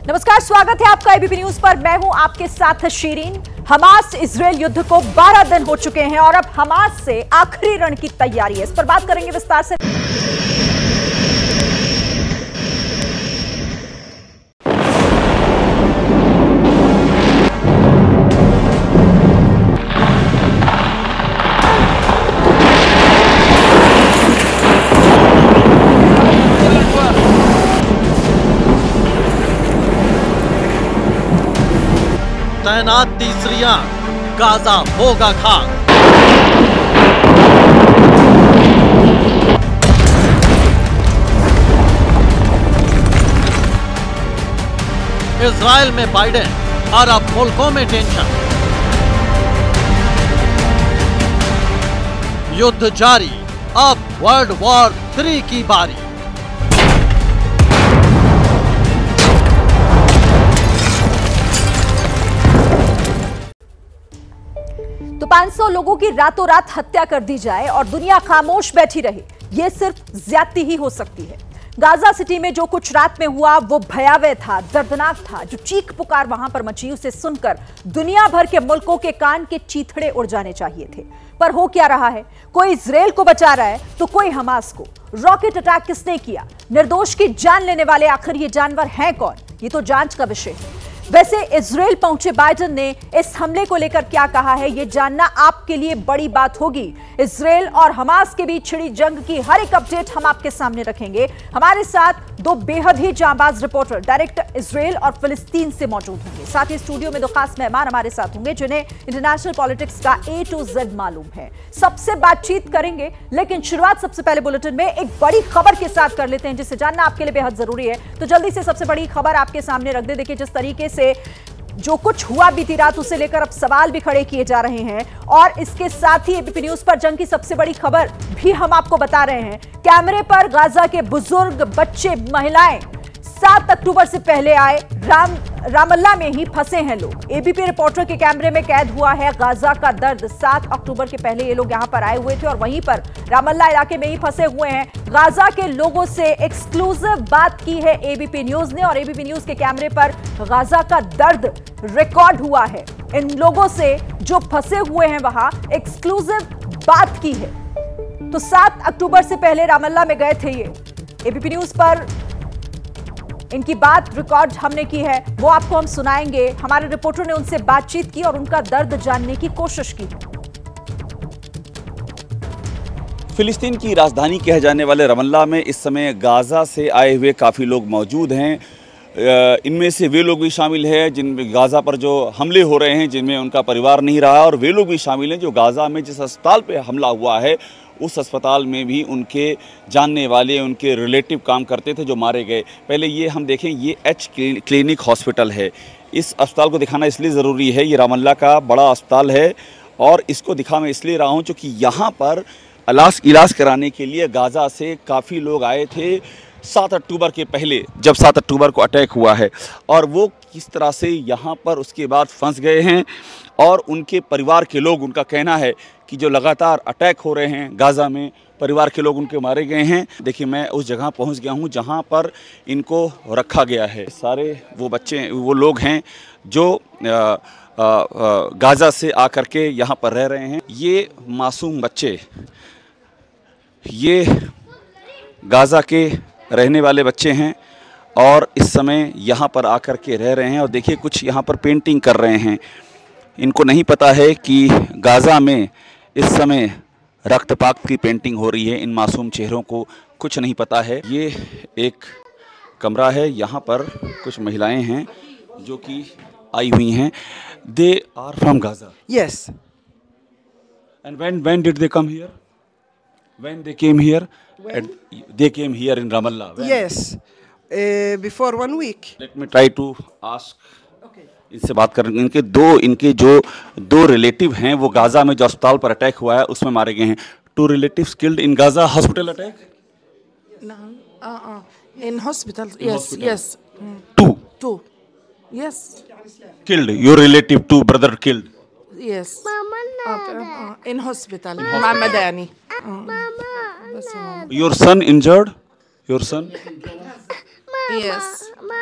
नमस्कार, स्वागत है आपका एबीपी न्यूज पर। मैं हूं आपके साथ शीरीन। हमास इजरायल युद्ध को 12 दिन हो चुके हैं और अब हमास से आखिरी रण की तैयारी है। इस पर बात करेंगे विस्तार से। तैनात तीसरियां, गाजा होगा खाक। इजराइल में बाइडेन, अरब मुल्कों में टेंशन। युद्ध जारी, अब वर्ल्ड वॉर 3 की बारी। तो 500 लोगों की रातों रात हत्या कर दी जाए और दुनिया खामोश बैठी रहे, यह सिर्फ ज्यादती ही हो सकती है। गाजा सिटी में जो कुछ रात में हुआ वो भयावह था, दर्दनाक था। जो चीख पुकार वहां पर मची, उसे सुनकर दुनिया भर के मुल्कों के कान के चीथड़े उड़ जाने चाहिए थे। पर हो क्या रहा है? कोई इजराइल को बचा रहा है तो कोई हमास को। रॉकेट अटैक किसने किया? निर्दोष की जान लेने वाले आखिर ये जानवर हैं कौन? ये तो जांच का विषय है। वैसे इजराइल पहुंचे बाइडेन ने इस हमले को लेकर क्या कहा है, यह जानना आपके लिए बड़ी बात होगी। इजराइल और हमास के बीच छिड़ी जंग की हर एक अपडेट हम आपके सामने रखेंगे। हमारे साथ दो बेहद ही जांबाज रिपोर्टर डायरेक्ट इजराइल और फिलिस्तीन से मौजूद होंगे। साथ ही स्टूडियो में दो खास मेहमान हमारे साथ होंगे जिन्हें इंटरनेशनल पॉलिटिक्स का A to Z मालूम है। सबसे बातचीत करेंगे, लेकिन शुरुआत सबसे पहले बुलेटिन में एक बड़ी खबर के साथ कर लेते हैं जिसे जानना आपके लिए बेहद जरूरी है। तो जल्दी से सबसे बड़ी खबर आपके सामने रख दे। देखिए, जिस तरीके से जो कुछ हुआ बीती रात उसे लेकर अब सवाल भी खड़े किए जा रहे हैं और इसके साथ ही एबीपी न्यूज पर जंग की सबसे बड़ी खबर भी हम आपको बता रहे हैं। कैमरे पर गाजा के बुजुर्ग, बच्चे, महिलाएं 7 अक्टूबर से पहले आए रामल्ला में ही फंसे हैं लोग। एबीपी रिपोर्टर के कैमरे में कैद हुआ है गाजा का दर्द। 7 अक्टूबर के पहले ये लोग यहां पर आए हुए थे और वहीं पर रामल्ला इलाके में ही फंसे हुए हैं। गाजा के लोगों से एक्सक्लूसिव बात की है एबीपी न्यूज ने और एबीपी न्यूज के कैमरे पर गाजा का दर्द रिकॉर्ड हुआ है। इन लोगों से जो फंसे हुए हैं वहां एक्सक्लूसिव बात की है। तो 7 अक्टूबर से पहले रामल्ला में गए थे ये। एबीपी न्यूज पर इनकी बात रिकॉर्ड हमने की है, वो आपको हम सुनाएंगे। हमारे रिपोर्टर ने उनसे बातचीत की और उनका दर्द जानने की कोशिश की। फिलिस्तीन की राजधानी कहे जाने वाले रमल्ला में इस समय गाजा से आए हुए काफ़ी लोग मौजूद हैं। इनमें से वे लोग भी शामिल हैं जिन गाजा पर जो हमले हो रहे हैं जिनमें उनका परिवार नहीं रहा, और वे लोग भी शामिल हैं जो गाजा में जिस अस्पताल पे हमला हुआ है उस अस्पताल में भी उनके जानने वाले, उनके रिलेटिव काम करते थे जो मारे गए। पहले ये हम देखें, ये एच क्लिनिक हॉस्पिटल है। इस अस्पताल को दिखाना इसलिए ज़रूरी है, ये रामल्ला का बड़ा अस्पताल है और इसको दिखा मैं इसलिए रहा हूँ क्योंकि यहाँ पर इलाज कराने के लिए गाजा से काफ़ी लोग आए थे 7 अक्टूबर के पहले, जब 7 अक्टूबर को अटैक हुआ है, और वो किस तरह से यहाँ पर उसके बाद फंस गए हैं। और उनके परिवार के लोग, उनका कहना है कि जो लगातार अटैक हो रहे हैं गाजा में, परिवार के लोग उनके मारे गए हैं। देखिए, मैं उस जगह पहुँच गया हूँ जहाँ पर इनको रखा गया है। सारे वो बच्चे, वो लोग हैं जो गाजा से आकर के यहाँ पर रह रहे हैं। ये मासूम बच्चे, ये गाजा के रहने वाले बच्चे हैं और इस समय यहाँ पर आकर के रह रहे हैं। और देखिए, कुछ यहाँ पर पेंटिंग कर रहे हैं। इनको नहीं पता है कि गाजा में इस समय रक्तपात की पेंटिंग हो रही है। इन मासूम चेहरों को कुछ नहीं पता है। ये एक कमरा है, यहाँ पर कुछ महिलाएं हैं जो कि आई हुई हैं। They are from Gaza. Yes. And when did they come here? When they came here? They came here in Ramallah. When? Yes. Before 1 week. Let me try to ask. इनसे बात करें। इनके जो दो रिलेटिव हैं वो गाजा में जो अस्पताल पर अटैक हुआ है उसमें मारे गए हैं। 2 relatives killed in Gaza hospital attack? No. In hospital. Yes. hospital. Yes. 2 Yes. killed. Your relative 2 brother killed. Yes. In hospital. Mama Dani. Your son injured? Your son? Yes.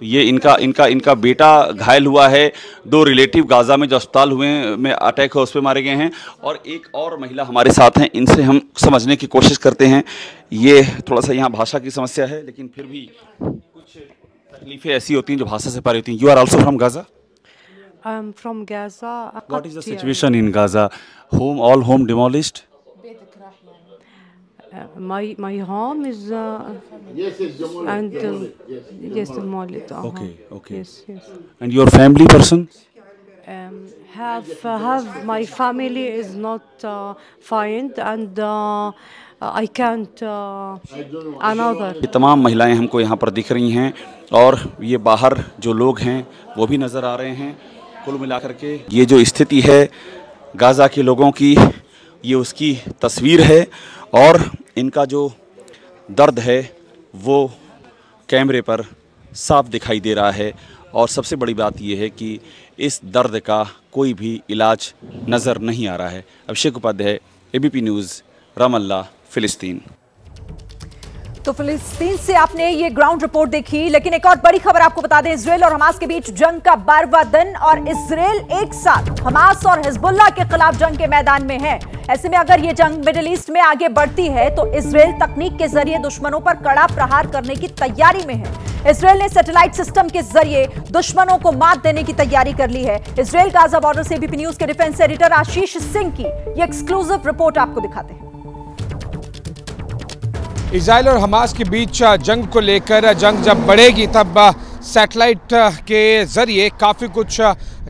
तो ये इनका बेटा घायल हुआ है। 2 रिलेटिव गाज़ा में जो अस्पताल हुए में अटैक है उस पर मारे गए हैं। और एक और महिला हमारे साथ हैं, इनसे हम समझने की कोशिश करते हैं। ये थोड़ा सा यहाँ भाषा की समस्या है, लेकिन फिर भी कुछ तकलीफें ऐसी होती हैं जो भाषा से परे होती हैं। You are also from Gaza? I'm from Gaza. What is the situation in Gaza? All home demolished? My home is and yes, demolished. Okay. Yes. And your family person? Have my family is not fine and I can't another. ये तमाम महिलाएं हमको यहाँ पर दिख रही हैं और ये बाहर जो लोग हैं वो भी नज़र आ रहे हैं। कुल मिलाकर के ये जो स्थिति है गाज़ा के लोगों की, ये उसकी तस्वीर है और इनका जो दर्द है वो कैमरे पर साफ दिखाई दे रहा है। और सबसे बड़ी बात ये है कि इस दर्द का कोई भी इलाज नज़र नहीं आ रहा है। अभिषेक उपाध्याय, ABP न्यूज़, रमल्ला, फ़िलिस्तीन। तो फिलिस्तीन से आपने ये ग्राउंड रिपोर्ट देखी, लेकिन एक और बड़ी खबर आपको बता दें, इजराइल और हमास के बीच जंग का 12वां दिन और इजराइल एक साथ हमास और हिजबुल्लाह के खिलाफ जंग के मैदान में है। ऐसे में अगर ये जंग मिडिल ईस्ट में आगे बढ़ती है तो इजराइल तकनीक के जरिए दुश्मनों पर कड़ा प्रहार करने की तैयारी में है। इजराइल ने सैटेलाइट सिस्टम के जरिए दुश्मनों को मात देने की तैयारी कर ली है। इजराइल गाजा बॉर्डर से ABP न्यूज के डिफेंस एडिटर आशीष सिंह की ये एक्सक्लूसिव रिपोर्ट आपको दिखाते हैं। इजराइल और हमास के बीच जंग को लेकर जंग जब बढ़ेगी तब सैटेलाइट के ज़रिए काफ़ी कुछ,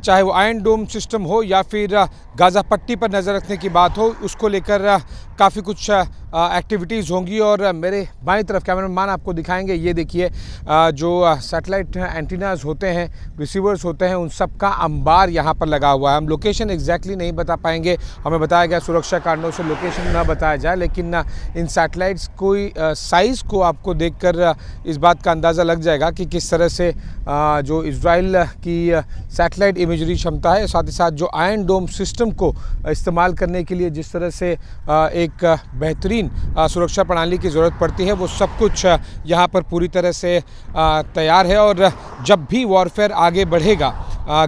चाहे वो आयरन डोम सिस्टम हो या फिर गाज़ा पट्टी पर नज़र रखने की बात हो, उसको लेकर काफ़ी कुछ एक्टिविटीज़ होंगी। और मेरे बाईं तरफ कैमरामैन आपको दिखाएंगे, ये देखिए जो सैटेलाइट एंटीनाज होते हैं, रिसीवर्स होते हैं, उन सब का अंबार यहाँ पर लगा हुआ है। हम लोकेशन एग्जैक्टली नहीं बता पाएंगे, हमें बताया गया सुरक्षा कारणों से लोकेशन ना बताया जाए, लेकिन इन सैटेलाइट्स कोई साइज़ को आपको देखकर इस बात का अंदाज़ा लग जाएगा कि किस तरह से जो इजराइल की सैटेलाइट इमेजरी क्षमता है, साथ ही साथ जो आयरन डोम सिस्टम को इस्तेमाल करने के लिए जिस तरह से एक बेहतरीन सुरक्षा प्रणाली की ज़रूरत पड़ती है, वो सब कुछ यहाँ पर पूरी तरह से तैयार है। और जब भी वॉरफेयर आगे बढ़ेगा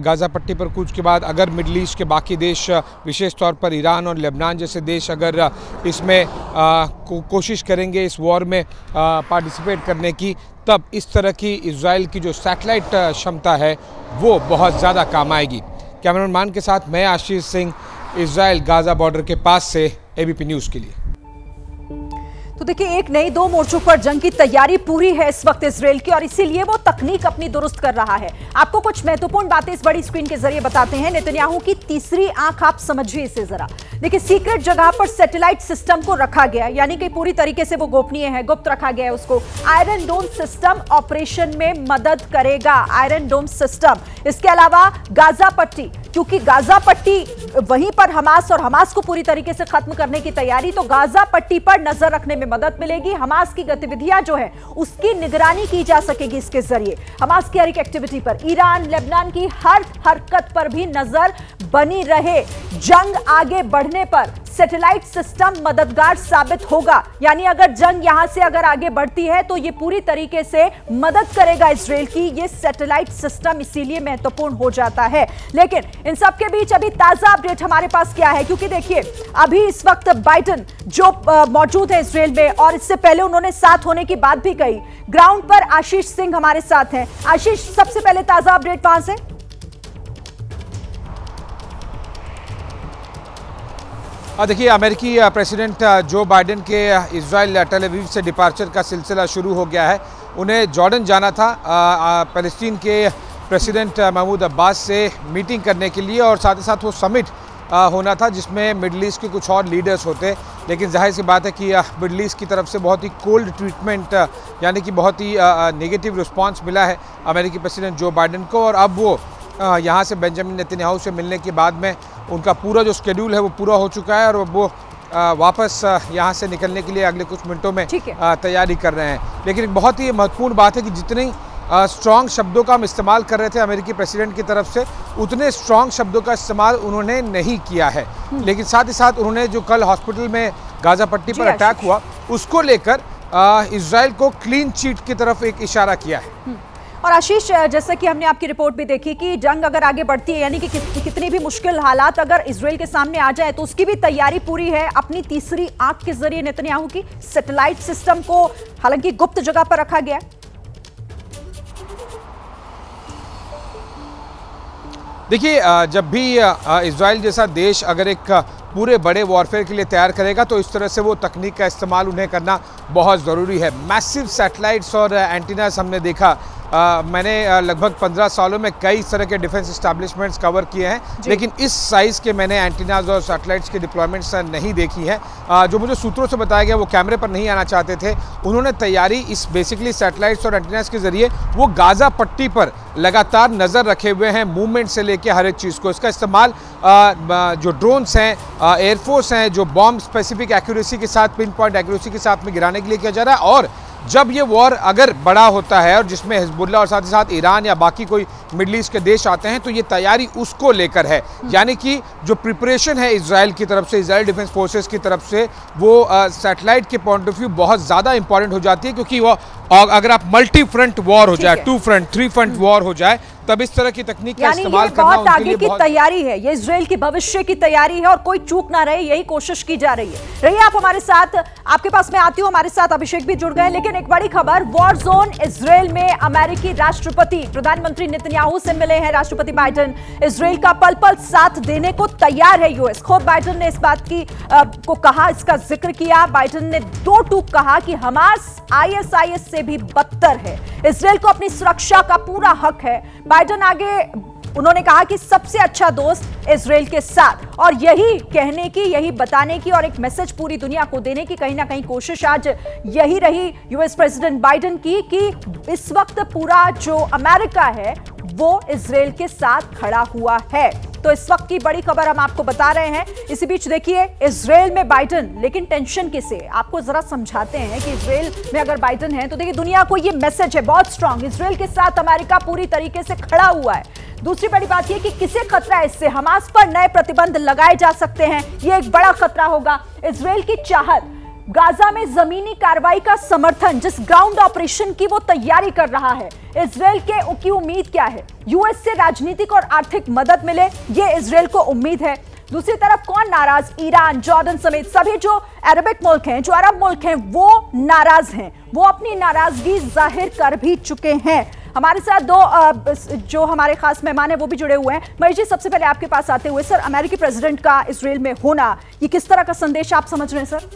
गाज़ा पट्टी पर कूच के बाद, अगर मिडल ईस्ट के बाकी देश, विशेष तौर पर ईरान और लेबनान जैसे देश अगर इसमें कोशिश करेंगे इस वॉर में पार्टिसिपेट करने की, तब इस तरह की इजराइल की जो सैटेलाइट क्षमता है वो बहुत ज़्यादा काम आएगी। कैमरामैन के साथ मैं Ashish Singh, Israel Gaza border के पास से ABP न्यूज़ के लिए। तो देखिए, एक नहीं 2 मोर्चों पर जंग की तैयारी पूरी है इस वक्त इजराइल की और इसीलिए वो तकनीक अपनी दुरुस्त कर रहा है। आपको कुछ महत्वपूर्ण बातें इस बड़ी स्क्रीन के जरिए बताते हैं। नेतन्याहू की तीसरी आंख, आप समझिए इसे जरा। देखिए, सीक्रेट जगह पर सैटेलाइट सिस्टम को रखा गया, यानी कि पूरी तरीके से वो गोपनीय है, गुप्त रखा गया है उसको। आयरन डोम सिस्टम ऑपरेशन में मदद करेगा, आयरन डोम सिस्टम। इसके अलावा गाजा पट्टी, क्योंकि गाजा पट्टी वहीं पर हमास और हमास को पूरी तरीके से खत्म करने की तैयारी, तो गाजा पट्टी पर नजर रखने में मदद मिलेगी। हमास की गतिविधियां जो है उसकी निगरानी की जा सकेगी इसके जरिए। हमास की हर एक एक्टिविटी पर, ईरान लेबनान की हर हरकत पर भी नजर बनी रहे। जंग आगे बढ़ने पर सैटेलाइट सिस्टम मददगार साबित होगा, यानी अगर जंग यहां से अगर आगे बढ़ती है तो ये पूरी तरीके से मदद करेगा इजराइल की ये सैटेलाइट सिस्टम, इसीलिए महत्वपूर्ण हो जाता है। लेकिन इन सब के बीच अभी ताजा अपडेट हमारे पास क्या है, क्योंकि देखिए अभी इस वक्त बाइडन जो मौजूद है इजराइल में, और इससे पहले उन्होंने साथ होने की बात भी कही। ग्राउंड पर आशीष सिंह हमारे साथ हैं। आशीष, सबसे पहले ताजा अपडेट वहां से। देखिए, अमेरिकी प्रेसिडेंट जो बाइडेन के इजराइल टेल अवीव से डिपार्चर का सिलसिला शुरू हो गया है। उन्हें जॉर्डन जाना था फ़लस्तीन के प्रेसिडेंट महमूद अब्बास से मीटिंग करने के लिए, और साथ ही साथ वो समिट होना था जिसमें मिडल ईस्ट के कुछ और लीडर्स होते। लेकिन जाहिर सी बात है कि मिडल ईस्ट की तरफ से बहुत ही कोल्ड ट्रीटमेंट, यानी कि बहुत ही नेगेटिव रिस्पांस मिला है अमेरिकी प्रेसिडेंट जो बाइडेन को। और अब वो यहाँ से बेंजामिन नेतन्याहू से मिलने के बाद में उनका पूरा जो शेड्यूल है वो पूरा हो चुका है, और वो वापस यहाँ से निकलने के लिए अगले कुछ मिनटों में तैयारी कर रहे हैं। लेकिन एक बहुत ही महत्वपूर्ण बात है कि जितनी स्ट्रॉन्ग शब्दों का हम इस्तेमाल कर रहे थे अमेरिकी प्रेसिडेंट की तरफ से, उतने स्ट्रॉन्ग शब्दों का इस्तेमाल उन्होंने नहीं किया है। लेकिन साथ ही साथ उन्होंने जो कल हॉस्पिटल में गाजा पट्टी पर अटैक हुआ उसको लेकर इजराइल को क्लीन चिट की तरफ एक इशारा किया है। और आशीष, जैसा कि हमने आपकी रिपोर्ट भी देखी कि जंग अगर आगे बढ़ती है, यानी कि कितनी भी मुश्किल हालात अगर इजराइल के सामने आ जाए तो उसकी भी तैयारी पूरी है। अपनी तीसरी आंख के जरिए नेतन्याहू की सैटेलाइट सिस्टम को हालांकि गुप्त जगह पर रखा गया। देखिए, जब भी इजराइल जैसा देश अगर एक पूरे बड़े वॉरफेयर के लिए तैयार करेगा तो इस तरह से वो तकनीक का इस्तेमाल उन्हें करना बहुत ज़रूरी है। मैसिव सैटेलाइट्स और एंटीनास हमने देखा, मैंने लगभग 15 सालों में कई तरह के डिफेंस एस्टैब्लिशमेंट्स कवर किए हैं, लेकिन इस साइज़ के मैंने एंटीनाज और सैटेलाइट्स की डिप्लॉयमेंट्स नहीं देखी है। जो मुझे सूत्रों से बताया गया वो कैमरे पर नहीं आना चाहते थे। उन्होंने तैयारी इस बेसिकली सैटेलाइट्स और एंटीनाज के जरिए वो गाजा पट्टी पर लगातार नज़र रखे हुए हैं, मूवमेंट से लेकर हर एक चीज़ को। इसका इस्तेमाल जो ड्रोन्स हैं, एयरफोर्स हैं, जो बॉम्ब स्पेसिफिक एक्यूरेसी के साथ, पिन पॉइंट एक्यूरेसी के साथ में गिराने के लिए किया जा रहा है। और जब ये वॉर अगर बड़ा होता है और जिसमें हिजबुल्लाह और साथ ही साथ ईरान या बाकी कोई मिडल ईस्ट के देश आते हैं तो ये तैयारी उसको लेकर है। यानी कि जो प्रिपरेशन है इजराइल की तरफ से, इजराइल डिफेंस फोर्सेस की तरफ से, वो सैटेलाइट के पॉइंट ऑफ व्यू बहुत ज़्यादा इंपॉर्टेंट हो जाती है, क्योंकि वो अगर आप मल्टी फ्रंट वॉर हो जाए, 2 फ्रंट 3 फ्रंट वॉर हो जाए, तब इस तरह की तकनीक का इस्तेमाल करना बहुत आगे की तैयारी है। ये इजराइल की भविष्य की तैयारी है और कोई चूक ना रहे, यही कोशिश की जा रही है। रहिए आप हमारे साथ, आपके पास मैं आती हूं। हमारे साथ अभिषेक भी जुड़ गए। लेकिन एक बड़ी खबर, वॉर जोन इजराइल में अमेरिकी राष्ट्रपति प्रधानमंत्री नेतन्याहू से मिले हैं राष्ट्रपति बाइडेन। इजराइल का पल पल साथ देने को तैयार है यूएस। खुद बाइडेन ने इस बात की को कहा, इसका जिक्र किया। बाइडेन ने 2 टूक कहा कि हमास आईएसआईएस से भी बदतर है, इजराइल को अपनी सुरक्षा का पूरा हक है। बाइडेन आगे उन्होंने कहा कि सबसे अच्छा दोस्त इजराइल के साथ, और यही कहने की, यही बताने की और एक मैसेज पूरी दुनिया को देने की कहीं ना कहीं कोशिश आज यही रही यूएस प्रेसिडेंट बाइडेन की कि इस वक्त पूरा जो अमेरिका है वो इजराइल के साथ खड़ा हुआ है। तो इस वक्त की बड़ी खबर हम आपको बता रहे हैं। इसी बीच देखिए इजराइल में बाइडेन, लेकिन टेंशन किसे, आपको जरा समझाते हैं कि इजराइल में अगर बाइडेन है तो देखिए दुनिया को ये मैसेज है बहुत स्ट्रांग, इजराइल के साथ अमेरिका पूरी तरीके से खड़ा हुआ है। दूसरी बड़ी बात यह कि किसे खतरा है इससे, हमास पर नए प्रतिबंध लगाए जा सकते हैं, ये एक बड़ा खतरा होगा। इजराइल की चाहत, गाजा में जमीनी कार्रवाई का समर्थन, जिस ग्राउंड ऑपरेशन की वो तैयारी कर रहा है, इजराइल की उम्मीद क्या है? यूएस से राजनीतिक और आर्थिक मदद मिले, ये इजराइल को उम्मीद है। दूसरी तरफ कौन नाराज? ईरान, जॉर्डन समेत सभी जो अरबिक मुल्क हैं, जो अरब मुल्क हैं, वो नाराज हैं, वो अपनी नाराजगी जाहिर कर भी चुके हैं। हमारे साथ 2 जो हमारे खास मेहमान हैं वो भी जुड़े हुए हैं। महेश जी, सबसे पहले आपके पास आते हुए, सर अमेरिकी प्रेसिडेंट का इजराइल में होना, ये किस तरह का संदेश आप समझ रहे हैं सर?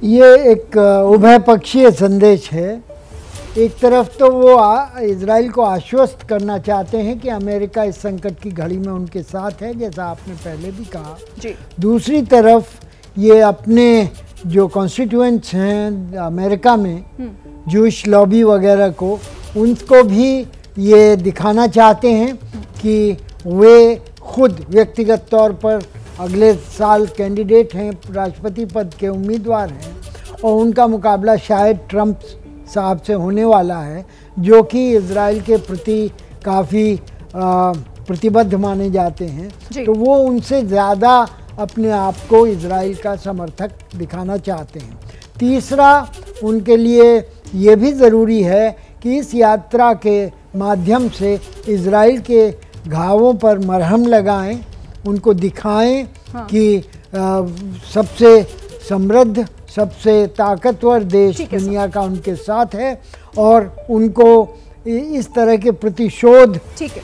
ये एक उभय पक्षीय संदेश है। एक तरफ तो वो इजराइल को आश्वस्त करना चाहते हैं कि अमेरिका इस संकट की घड़ी में उनके साथ है, जैसा आपने पहले भी कहा जी। दूसरी तरफ ये अपने जो कॉन्स्टिट्यूएंट्स हैं अमेरिका में, जूश लॉबी वगैरह को, उनको भी ये दिखाना चाहते हैं कि वे खुद व्यक्तिगत तौर पर अगले साल कैंडिडेट हैं, राष्ट्रपति पद के उम्मीदवार हैं, और उनका मुकाबला शायद ट्रंप साहब से होने वाला है, जो कि इजराइल के प्रति काफ़ी प्रतिबद्ध माने जाते हैं। तो वो उनसे ज़्यादा अपने आप को इजराइल का समर्थक दिखाना चाहते हैं। तीसरा, उनके लिए ये भी ज़रूरी है कि इस यात्रा के माध्यम से इजराइल के घावों पर मरहम लगाएं, उनको दिखाएं कि सबसे समृद्ध, सबसे ताकतवर देश दुनिया का उनके साथ है, और उनको इस तरह के प्रतिशोध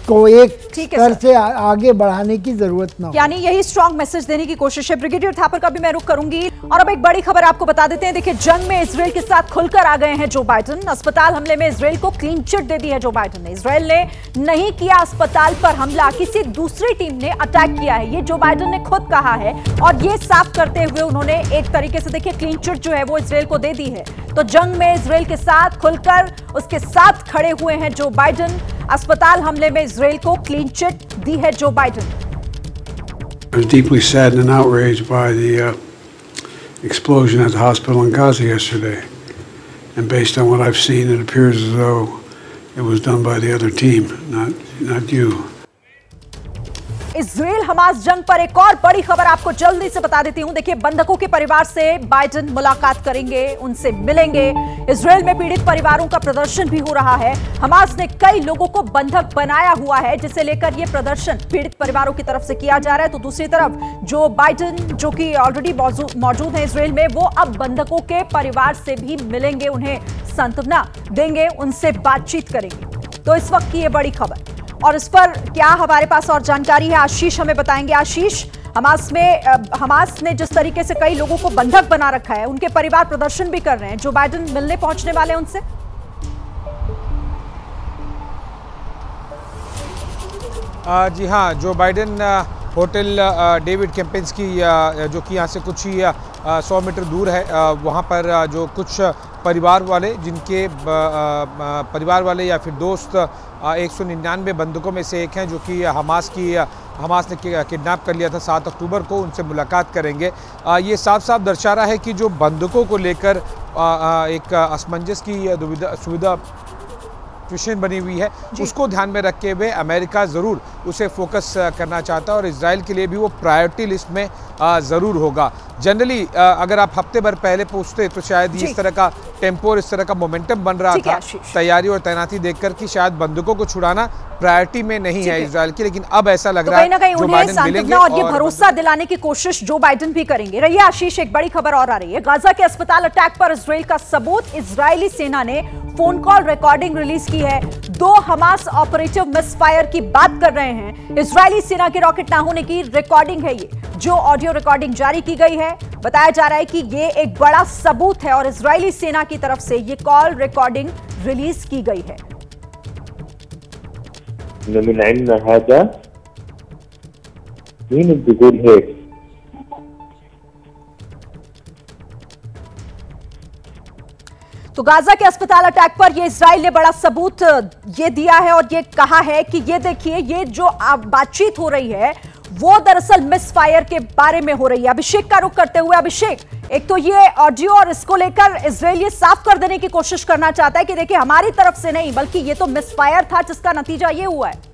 को एक स्तर से आगे बढ़ाने की जरूरत ना हो। यानी यही स्ट्रॉन्ग मैसेज देने की कोशिश है। ब्रिगेडियर थापर का भी मैं रुख करूंगी। और अब एक बड़ी खबर आपको बता देते हैं। देखिए, जंग में इजराइल के साथ खुलकर आ गए हैं जो बाइडेन। अस्पताल हमले में इजराइल को क्लीन चिट दे दी है जो बाइडेन ने। इजराइल ने नहीं किया अस्पताल पर हमला, किसी दूसरी टीम ने अटैक किया है, ये जो बाइडेन ने खुद कहा है। और ये साफ करते हुए उन्होंने एक तरीके से देखिए क्लीन चिट जो है वो इजराइल को दे दी है। तो जंग में इजराइल के साथ खुलकर उसके साथ खड़े हुए हैं जो बाइडेन। अस्पताल हमले में इजराइल को क्लीन चिट दी है Joe Biden. I was deeply saddened and outraged by the explosion at the hospital in Gaza yesterday. And based on what I've seen, it appears as though It was done by the other team, not you. Israel Hamas जंग पर एक और बड़ी खबर आपको जल्दी से बता देती हूं। देखिए, बंधकों के परिवार से बाइडेन मुलाकात करेंगे, उनसे मिलेंगे। इजराइल में पीड़ित परिवारों का प्रदर्शन भी हो रहा है। हमास ने कई लोगों को बंधक बनाया हुआ है, जिसे लेकर यह प्रदर्शन पीड़ित परिवारों की तरफ से किया जा रहा है। तो दूसरी तरफ जो बाइडेन, जो कि ऑलरेडी मौजूद है इजराइल में, वो अब बंधकों के परिवार से भी मिलेंगे, उन्हें सांत्वना देंगे, उनसे बातचीत करेंगे। तो इस वक्त की यह बड़ी खबर, और इस पर क्या हमारे पास और जानकारी है, आशीष हमें बताएंगे। आशीष, हमास ने जिस तरीके से कई लोगों को बंधक बना रखा है, उनके परिवार प्रदर्शन भी कर रहे हैं, जो बाइडेन मिलने पहुंचने वाले हैं उनसे। जी हाँ, जो बाइडेन होटल डेविड केम्पेंस्की जो कि यहाँ से कुछ ही 100 मीटर दूर है, वहाँ पर जो कुछ परिवार वाले, जिनके परिवार वाले या फिर दोस्त 199 बंधकों में से एक हैं, जो कि हमास ने किडनैप कर लिया था 7 अक्टूबर को, उनसे मुलाकात करेंगे। ये साफ साफ दर्शा रहा है कि जो बंधकों को लेकर एक असमंजस की सुविधा सिचुएशन बनी हुई है, उसको ध्यान में रखते हुए अमेरिका ज़रूर उसे फोकस करना चाहता है, और इजराइल के लिए भी वो प्रायोरिटी लिस्ट में ज़रूर होगा। जनरली अगर आप हफ्ते भर पहले पूछते तो शायद इस तरह का टेम्पो और इस तरह का मोमेंटम बन रहा था तैयारी और तैनाती देखकर कि शायद बंधकों को छुड़ाना प्रायोरिटी में नहीं है इजराइल की, लेकिन अब ऐसा लग रहा है जो बाइडेन मिलेंगे और ये भरोसा दिलाने की कोशिश जो बाइडेन भी करेंगे। रहिए आशीष, एक बड़ी खबर और आ रही है। गाजा के अस्पताल अटैक पर इजराइल का सबूत, इजरायली सेना ने फोन कॉल रिकॉर्डिंग रिलीज की है। 2 हमास ऑपरेटिव मिसफायर की बात कर रहे हैं। इजरायली सेना के रॉकेट ना होने की रिकॉर्डिंग है ये, जो ऑडियो रिकॉर्डिंग जारी की गई है। बताया जा रहा है कि ये एक बड़ा सबूत है और इजरायली सेना की तरफ से ये कॉल रिकॉर्डिंग रिलीज की गई है। तो गाजा के अस्पताल अटैक पर ये इजराइल ने बड़ा सबूत ये दिया है और ये कहा है कि ये देखिए, ये जो बातचीत हो रही है वो दरअसल मिसफायर के बारे में हो रही है। अभिषेक का रुख करते हुए, अभिषेक, एक तो ये ऑडियो और इसको लेकर इजराइल ये साफ कर देने की कोशिश करना चाहता है कि देखिए हमारी तरफ से नहीं, बल्कि ये तो मिसफायर था, जिसका नतीजा ये हुआ है।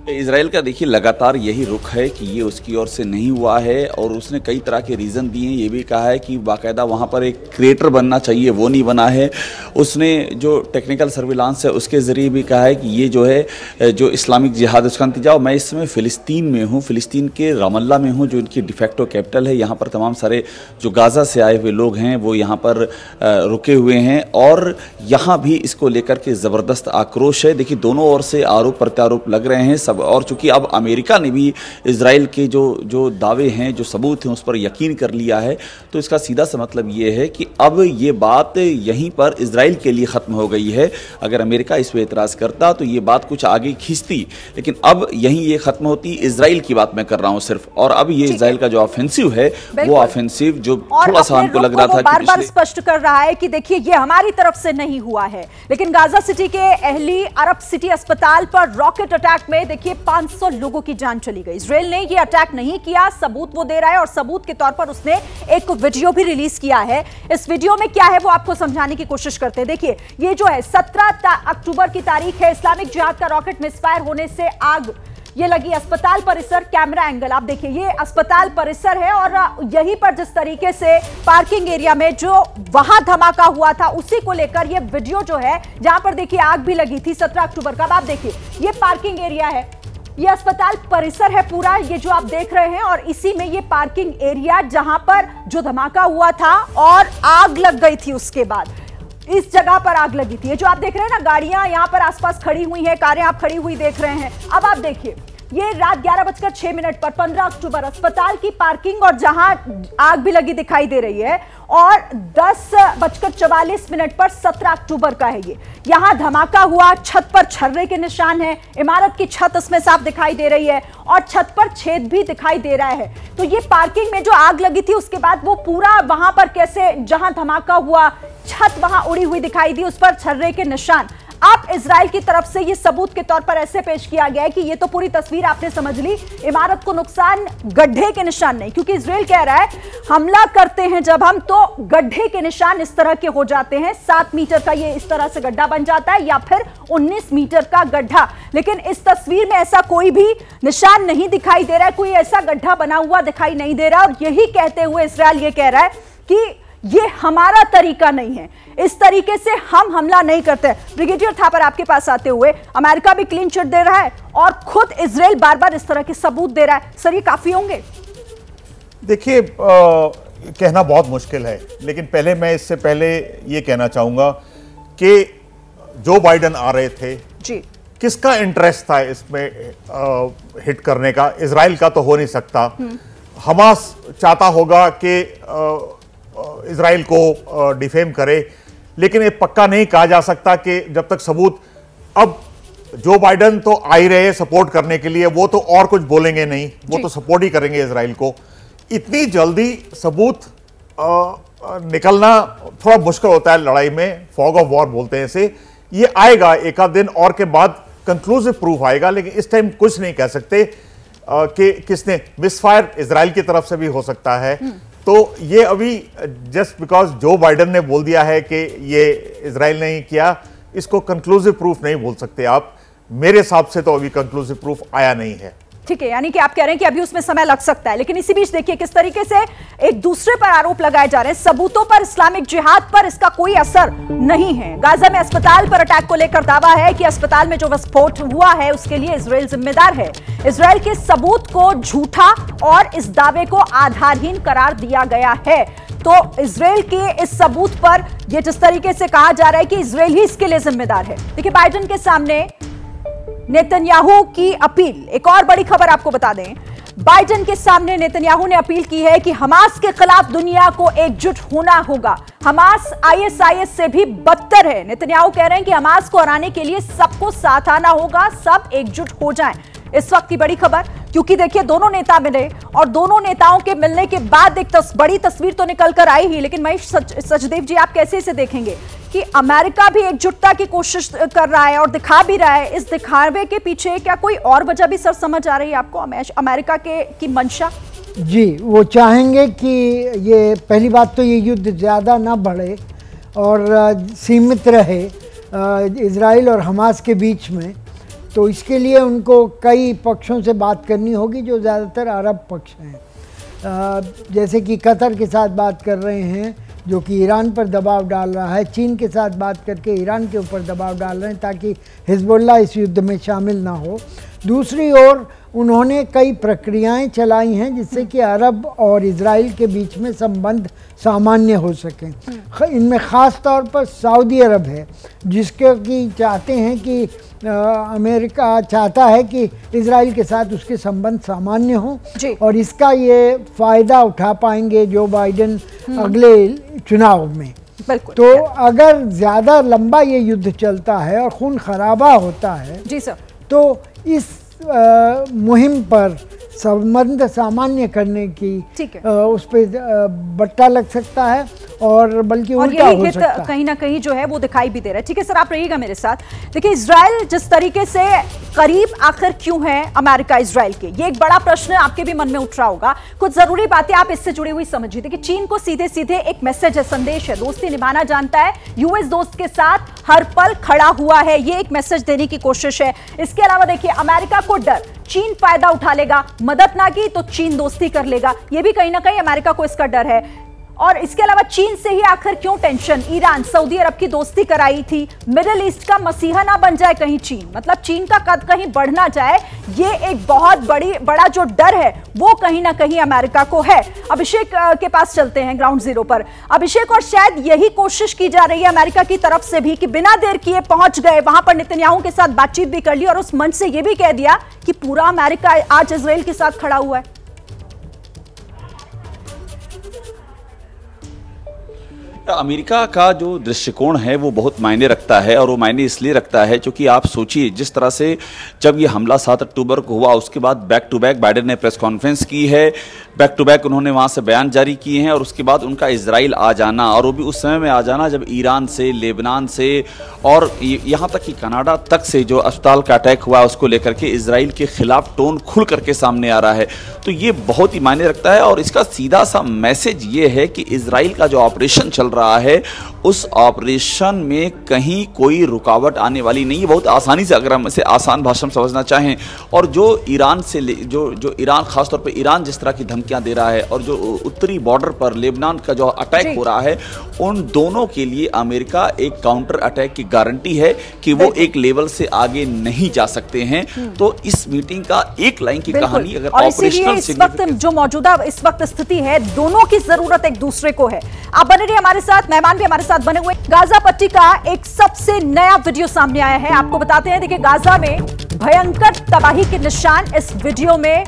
इजराइल का देखिए लगातार यही रुख है कि ये उसकी ओर से नहीं हुआ है, और उसने कई तरह के रीज़न दिए हैं। ये भी कहा है कि बाकायदा वहाँ पर एक क्रिएटर बनना चाहिए, वो नहीं बना है। उसने जो टेक्निकल सर्विलांस है उसके ज़रिए भी कहा है कि ये जो है जो इस्लामिक जिहाद, उसका नतीजा। मैं इस समय फ़िलिस्तीन में हूँ, फ़िलिस्तीन के रमल्ला में हूँ, जो इनकी डिफेक्टो कैपिटल है। यहाँ पर तमाम सारे जो गाज़ा से आए हुए लोग हैं वो यहाँ पर रुके हुए हैं, और यहाँ भी इसको लेकर के ज़बरदस्त आक्रोश है। देखिए, दोनों ओर से आरोप प्रत्यारोप लग रहे हैं सब, और चूंकि अब अमेरिका ने भी इजराइल के जो दावे हैं, जो सबूत हैं, उस पर यकीन कर लिया है, तो इसका सीधा सा मतलब ये है कि अब ये बात यहीं पर इजराइल के लिए ख़त्म हो गई है। अगर अमेरिका इस पर एतराज़ करता तो ये बात कुछ आगे खींचती, लेकिन अब यहीं ये ख़त्म होती। इजराइल की बात मैं कर रहा हूँ सिर्फ, और अब ये इजराइल का जो ऑफेंसिव है वो ऑफेंसिव जो थोड़ा सा हमको लग रहा था बार बार स्पष्ट कर रहा है कि देखिए ये हमारी तरफ से नहीं हुआ है। लेकिन गाजा सिटी के अहली अरब सिटी अस्पताल पर रॉकेट अटैक में देखिए 500 लोगों की जान चली गई। इजराइल ने ये अटैक नहीं किया, सबूत वो दे रहा है, और सबूत के तौर पर उसने एक वीडियो भी रिलीज किया है। इस वीडियो में क्या है वो आपको समझाने की कोशिश करते हैं। देखिए, ये जो है 17 अक्टूबर की तारीख है, इस्लामिक जिहाद का रॉकेट मिसफायर होने से आग ये लगी अस्पताल परिसर। कैमरा एंगल आप देखिए, ये अस्पताल परिसर है, और यहीं पर जिस तरीके से पार्किंग एरिया में जो वहां धमाका हुआ था, उसी को लेकर ये वीडियो जो है, जहां पर देखिए आग भी लगी थी 17 अक्टूबर का। आप देखिए, ये पार्किंग एरिया है, ये अस्पताल परिसर है पूरा, ये जो आप देख रहे हैं, और इसी में ये पार्किंग एरिया जहां पर जो धमाका हुआ था और आग लग गई थी, उसके बाद इस जगह पर आग लगी थी। ये जो आप देख रहे हैं ना, गाड़ियां यहां पर आसपास खड़ी हुई हैं, कारें आप खड़ी हुई देख रहे हैं। अब आप देखिए, ये रात 11:06 पर 15 अक्टूबर अस्पताल की पार्किंग और जहां आग भी लगी दिखाई दे रही है, और 10:44 पर 17 अक्टूबर का है ये। यहां धमाका हुआ, छत पर छर्रे के निशान हैं, इमारत की छत इसमें साफ दिखाई दे रही है, और छत पर छेद भी दिखाई दे रहा है। तो ये पार्किंग में जो आग लगी थी, उसके बाद वो पूरा वहां पर कैसे, जहां धमाका हुआ, छत वहां उड़ी हुई दिखाई दी, उस पर छर्रे के निशान। अब इजराइल की तरफ से ये सबूत के तौर पर ऐसे पेश किया गया है कि ये तो पूरी तस्वीर आपने समझ ली, इमारत को नुकसान, गड्ढे के निशान नहीं, क्योंकि इजराइल कह रहा है हमला करते हैं जब हम तो गड्ढे के निशान इस तरह के हो जाते हैं, 7 मीटर का ये इस तरह से गड्ढा बन जाता है या फिर 19 मीटर का गड्ढा। लेकिन इस तस्वीर में ऐसा कोई भी निशान नहीं दिखाई दे रहा है, कोई ऐसा गड्ढा बना हुआ दिखाई नहीं दे रहा। और यही कहते हुए इजराइल ये कह रहा है कि ये हमारा तरीका नहीं है, इस तरीके से हम हमला नहीं करते। ब्रिगेडियर थापर, आपके पास आते हुए, अमेरिका भी क्लीन चिट दे रहा है और खुद इजराइल बार बार इस तरह के सबूत दे रहा है, सर ये काफी होंगे? देखिए, कहना बहुत मुश्किल है, लेकिन पहले मैं इससे पहले ये कहना चाहूंगा कि जो बाइडेन आ रहे थे जी, किसका इंटरेस्ट था इसमें हिट करने का? इजराइल का तो हो नहीं सकता। हमास चाहता होगा कि इजराइल को डिफेम करे, लेकिन ये पक्का नहीं कहा जा सकता कि जब तक सबूत, अब जो बाइडेन तो आ ही रहे सपोर्ट करने के लिए, वो तो और कुछ बोलेंगे नहीं, वो तो सपोर्ट ही करेंगे इजराइल को। इतनी जल्दी सबूत निकलना थोड़ा मुश्किल होता है लड़ाई में, फॉग ऑफ वॉर बोलते हैं इसे। ये आएगा एक आध दिन और के बाद कंक्लूसिव प्रूफ आएगा, लेकिन इस टाइम कुछ नहीं कह सकते कि किसने मिसफायर, इजराइल की तरफ से भी हो सकता है। तो ये अभी जस्ट बिकॉज जो बाइडेन ने बोल दिया है कि ये इजराइल ने ही किया, इसको कंक्लूसिव प्रूफ नहीं बोल सकते आप। मेरे हिसाब से तो अभी कंक्लूसिव प्रूफ आया नहीं है। ठीक है, यानी कि आप कह रहे हैं कि अभी उसमें समय लग सकता है, लेकिन इसी बीच देखिए किस तरीके से एक दूसरे पर आरोप लगाए जा रहे हैं, सबूतों पर, इस्लामिक जिहाद पर इसका कोई असर नहीं है। गाजा में अस्पताल पर अटैक को लेकर दावा है कि अस्पताल में जो विस्फोट हुआ है उसके लिए इजराइल जिम्मेदार है। इजराइल के सबूत को झूठा और इस दावे को आधारहीन करार दिया गया है। तो इजराइल के इस सबूत पर यह जिस तरीके से कहा जा रहा है कि इजराइल ही इसके लिए जिम्मेदार है। देखिए, बाइडेन के सामने नेतन्याहू की अपील, एक और बड़ी खबर आपको बता दें, बाइडेन के सामने नेतन्याहू ने अपील की है कि हमास के खिलाफ दुनिया को एकजुट होना होगा। हमास आईएसआईएस से भी बदतर है। नेतन्याहू कह रहे हैं कि हमास को हराने के लिए सबको साथ आना होगा, सब एकजुट हो जाएं। इस वक्त की बड़ी खबर, क्योंकि देखिए दोनों नेता मिले और दोनों नेताओं के मिलने के बाद एक बड़ी तस्वीर तो निकल कर आई ही, लेकिन महेश सचदेव जी, आप कैसे इसे देखेंगे कि अमेरिका भी एकजुटता की कोशिश कर रहा है और दिखा भी रहा है, इस दिखावे के पीछे क्या कोई और वजह भी सर समझ आ रही है आपको, अमेरिका की मंशा? जी, वो चाहेंगे कि ये, पहली बात तो ये युद्ध ज़्यादा ना बढ़े और सीमित रहे इजराइल और हमास के बीच में। तो इसके लिए उनको कई पक्षों से बात करनी होगी जो ज़्यादातर अरब पक्ष हैं, जैसे कि कतर के साथ बात कर रहे हैं जो कि ईरान पर दबाव डाल रहा है, चीन के साथ बात करके ईरान के ऊपर दबाव डाल रहे हैं ताकि हिजबुल्लाह इस युद्ध में शामिल ना हो। दूसरी ओर उन्होंने कई प्रक्रियाएं चलाई हैं जिससे कि अरब और इजराइल के बीच में संबंध सामान्य हो सकें। इनमें ख़ास तौर पर सऊदी अरब है जिसके कि चाहते हैं कि अमेरिका चाहता है कि इजराइल के साथ उसके संबंध सामान्य हों और इसका ये फ़ायदा उठा पाएंगे जो बाइडेन अगले चुनाव में। तो अगर ज़्यादा लंबा ये युद्ध चलता है और खून खराबा होता है जी सर, तो इस मुहिम पर संबंध सामान्य करने की उस पर बट्टा लग सकता है और बल्कि उल्टा हो सकता है। कहीं ना कहीं जो है वो दिखाई भी दे रहा है। ठीक है सर, आप रहिएगा मेरे साथ। देखिए, इजराइल जिस तरीके से करीब आखिर क्यों है अमेरिका इजराइल के, ये एक बड़ा प्रश्न आपके भी मन में उठ रहा होगा। कुछ जरूरी बातें आप इससे जुड़ी हुई समझिए। देखिए, चीन को सीधे सीधे एक मैसेज है, संदेश है, दोस्ती निभाना जानता है, यूएस दोस्त के साथ हर पल खड़ा हुआ है, ये एक मैसेज देने की कोशिश है। इसके अलावा देखिए, अमेरिका को डर, चीन फायदा उठा लेगा, मदद ना की तो चीन दोस्ती कर लेगा, ये भी कहीं ना कहीं अमेरिका को इसका डर है। और इसके अलावा चीन से ही आखिर क्यों टेंशन, ईरान सऊदी अरब की दोस्ती कराई थी, मिडिल ईस्ट का मसीहा ना बन जाए कहीं चीन, मतलब चीन का कद कहीं बढ़ ना जाए, ये एक बहुत बड़ा जो डर है वो कहीं ना कहीं अमेरिका को है। अभिषेक के पास चलते हैं ग्राउंड जीरो पर। अभिषेक, और शायद यही कोशिश की जा रही है अमेरिका की तरफ से भी कि बिना देर किए पहुंच गए वहां पर, नेतन्याहू के साथ बातचीत भी कर ली और उस मंच से यह भी कह दिया कि पूरा अमेरिका आज इजराइल के साथ खड़ा हुआ है। अमेरिका का जो दृष्टिकोण है वो बहुत मायने रखता है, और वो मायने इसलिए रखता है क्योंकि आप सोचिए जिस तरह से जब ये हमला 7 अक्टूबर को हुआ उसके बाद बैक टू बैक बाइडेन ने प्रेस कॉन्फ्रेंस की है, बैक टू बैक उन्होंने वहाँ से बयान जारी किए हैं, और उसके बाद उनका इजराइल आ जाना, और वो भी उस समय में आ जाना जब ईरान से, लेबनान से और यहाँ तक कि कनाडा तक से जो अस्पताल का अटैक हुआ उसको लेकर के इजराइल के खिलाफ टोन खुल करके सामने आ रहा है। तो ये बहुत ही मायने रखता है, और इसका सीधा सा मैसेज ये है कि इजराइल का जो ऑपरेशन चल रहा है उस ऑपरेशन में कहीं कोई रुकावट आने वाली नहीं है। बहुत आसानी से, अगर हम इसे आसान भाषा में समझना चाहें, और जो ईरान से जो ईरान, खासतौर पे ईरान जिस तरह की धमकियां दे रहा है, और जो उत्तरी बॉर्डर पर लेबनान का जो अटैक हो रहा है, उन दोनों के लिए अमेरिका एक काउंटर अटैक की गारंटी है कि वो एक लेवल से आगे नहीं जा सकते हैं। तो इस मीटिंग का एक लाइन की कहानी अगर ऑपरेशनल इस वक्त जो मौजूदा इस वक्त स्थिति है, दोनों की जरूरत एक दूसरे को है। आप बने रहिए हमारे साथ, मेहमान भी हमारे साथ बने हुए। गाजा पट्टी का एक सबसे नया वीडियो सामने आया है, आपको बताते हैं। देखिए, गाजा में भयंकर तबाही के निशान इस वीडियो में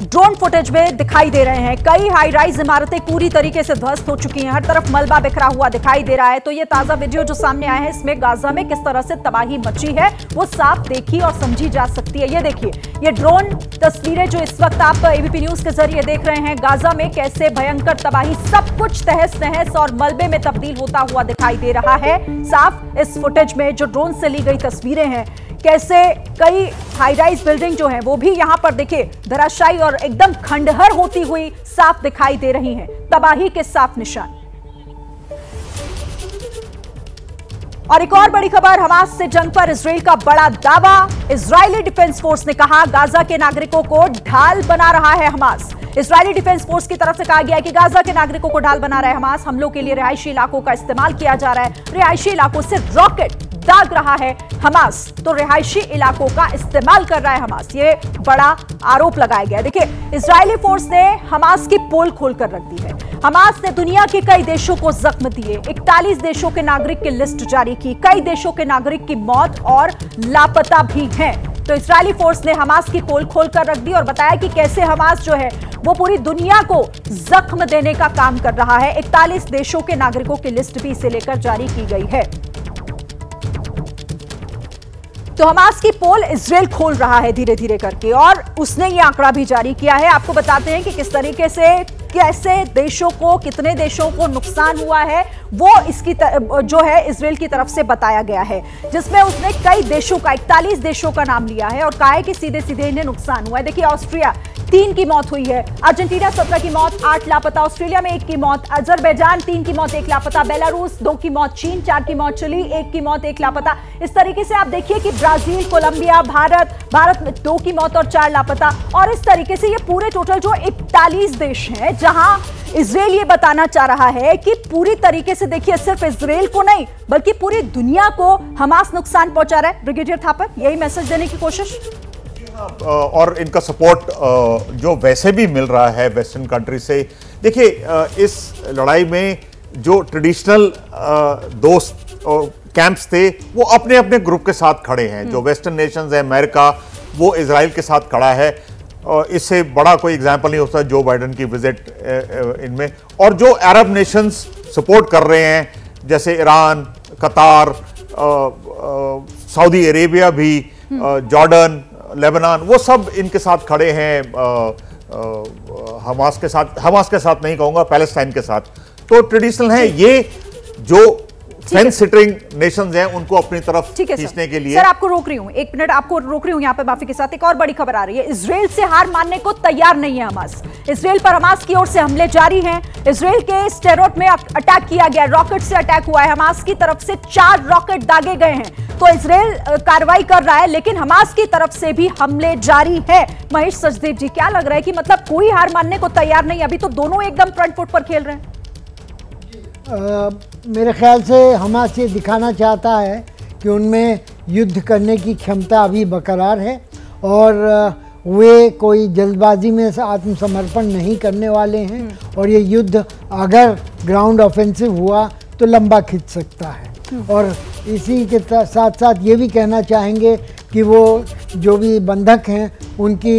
ड्रोन फुटेज में दिखाई दे रहे हैं। कई हाई राइज इमारतें पूरी तरीके से ध्वस्त हो चुकी हैं, हर तरफ मलबा बिखरा हुआ दिखाई दे रहा है। तो ये ताजा वीडियो जो सामने आया है, इसमें गाजा में किस तरह से तबाही मची है वो साफ देखी और समझी जा सकती है। ये देखिए, ये ड्रोन तस्वीरें जो इस वक्त आप एबीपी न्यूज के जरिए देख रहे हैं, गाजा में कैसे भयंकर तबाही, सब कुछ तहस नहस और मलबे में तब्दील होता हुआ दिखाई दे रहा है। साफ इस फुटेज में जो ड्रोन से ली गई तस्वीरें हैं, कैसे कई हाई राइज बिल्डिंग जो हैं वो भी यहां पर देखिए धराशायी और एकदम खंडहर होती हुई साफ दिखाई दे रही हैं। तबाही के साफ निशान। और एक और बड़ी खबर, हमास से जंग पर इजराइल का बड़ा दावा। इजरायली डिफेंस फोर्स ने कहा गाजा के नागरिकों को ढाल बना रहा है हमास। इजरायली डिफेंस फोर्स की तरफ से कहा गया है कि गाजा के नागरिकों को ढाल बना रहा है हमास। हमलों के लिए रिहायशी इलाकों का इस्तेमाल किया जा रहा है, रिहायशी इलाकों से रॉकेट दाग रहा है हमास, तो रिहायशी इलाकों का इस्तेमाल कर रहा है हमास, ये बड़ा आरोप लगाया गया। देखिए, इजरायली फोर्स ने हमास की पोल खोलकर रख दी है। हमास ने दुनिया के कई देशों को जख्म दिए, 41 देशों के नागरिक की लिस्ट जारी की, कई देशों के नागरिक की मौत और लापता भी हैं। तो इजरायली फोर्स ने हमास की पोल खोलकर रख दी और बताया कि कैसे हमास जो है वो पूरी दुनिया को जख्म देने का काम कर रहा है। 41 देशों के नागरिकों की लिस्ट भी इसे लेकर जारी की गई है। तो हमास की पोल इजराइल खोल रहा है धीरे धीरे करके, और उसने ये आंकड़ा भी जारी किया है। आपको बताते हैं कि किस तरीके से, कैसे देशों को, कितने देशों को नुकसान हुआ है, वो इसकी जो है इजराइल की तरफ से बताया गया है, जिसमें उसने कई देशों का, 41 देशों का नाम लिया है और कहा है कि सीधे सीधे इन्हें नुकसान हुआ है। देखिए, ऑस्ट्रिया 3 की मौत हुई है, अर्जेंटीना 17 की मौत, 8 लापता, ऑस्ट्रेलिया में 1 की मौत, अजरबैजान 3 की मौत, 1 लापता, बेलारूस 2 की मौत, चीन 4 की मौत, चिली 1 की मौत, 1 लापता। इस तरीके से आप देखिए कि ब्राजील, कोलंबिया, भारत में 2 की मौत और 4 लापता। और इस तरीके से ये पूरे टोटल जो 41 देश हैं, जहां इजराइल ये बताना चाह रहा है कि पूरी तरीके से देखिए, सिर्फ इजराइल को नहीं बल्कि पूरी दुनिया को हमास नुकसान पहुंचा रहा है। ब्रिगेडियर थापर, यही मैसेज देने की कोशिश। और इनका सपोर्ट जो वैसे भी मिल रहा है वेस्टर्न कंट्री से। देखिए, इस लड़ाई में जो ट्रेडिशनल दोस्त कैंप्स थे वो अपने अपने ग्रुप के साथ खड़े हैं। जो वेस्टर्न नेशंस है, अमेरिका, वो इजराइल के साथ खड़ा है। इससे बड़ा कोई एग्जाम्पल नहीं हो सकता जो बाइडेन की विजिट इनमें। और जो अरब नेशंस सपोर्ट कर रहे हैं, जैसे ईरान, कतार, सऊदी अरेबिया भी, जॉर्डन, लेबनान, वो सब इनके साथ खड़े हैं हमास के साथ नहीं कहूंगा, पैलेस्टाइन के साथ। तो ट्रेडिशनल है ये, जो फेंस सिटिंग नेशंस हैं उनको अपनी तरफ खींचने के लिए। सर, आपको रोक रही हूं, 1 मिनट आपको रोक रही हूं यहाँ पे माफी के साथ। एक और बड़ी खबर आ रही है, इजराइल से हार मानने को तैयार नहीं है हमास। इजराइल पर हमास की ओर से हमले जारी हैं। इजराइल के स्टेरोट में अटैक किया गया, रॉकेट से अटैक हुआ है, हमास की तरफ से 4 रॉकेट दागे गए हैं। तो इजराइल कार्रवाई कर रहा है, लेकिन हमास की तरफ से भी हमले जारी है। महेश सचदेव जी, क्या लग रहा है कि मतलब कोई हार मानने को तैयार नहीं, अभी तो दोनों एकदम फ्रंट फुट पर खेल रहे हैं? मेरे ख्याल से हमास ये दिखाना चाहता है कि उनमें युद्ध करने की क्षमता अभी बरकरार है और वे कोई जल्दबाजी में आत्मसमर्पण नहीं करने वाले हैं। और ये युद्ध अगर ग्राउंड ऑफेंसिव हुआ तो लंबा खिंच सकता है। और इसी के साथ साथ ये भी कहना चाहेंगे कि वो जो भी बंधक हैं उनकी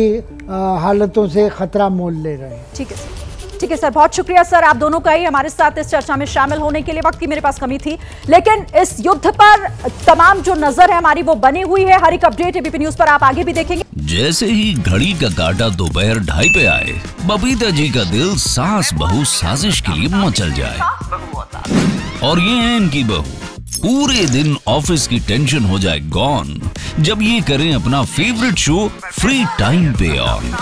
हालतों से ख़तरा मोल ले रहे हैं। ठीक है सर। ठीक है सर, बहुत शुक्रिया सर आप दोनों का ही हमारे साथ इस चर्चा में शामिल होने के लिए। वक्त की मेरे पास कमी थी, लेकिन इस युद्ध पर तमाम जो नजर है हमारी वो बनी हुई है। हर एक अपडेट एबीपी न्यूज पर आप आगे भी देखेंगे। जैसे ही घड़ी का काटा दोपहर 2:30 पे आए, बबीता जी का दिल सास बहू साजिश के लिए मचल जाए। और ये है इनकी बहू, पूरे दिन ऑफिस की टेंशन हो जाए गॉन जब ये करें अपना फेवरेट शो फ्री टाइम पे ऑन।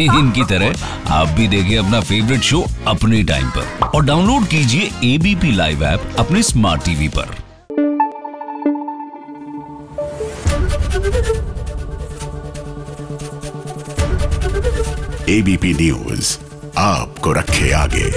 इनकी तरह आप भी देखें अपना फेवरेट शो अपने टाइम पर और डाउनलोड कीजिए एबीपी लाइव ऐप अपने स्मार्ट टीवी पर। एबीपी न्यूज आपको रखे आगे।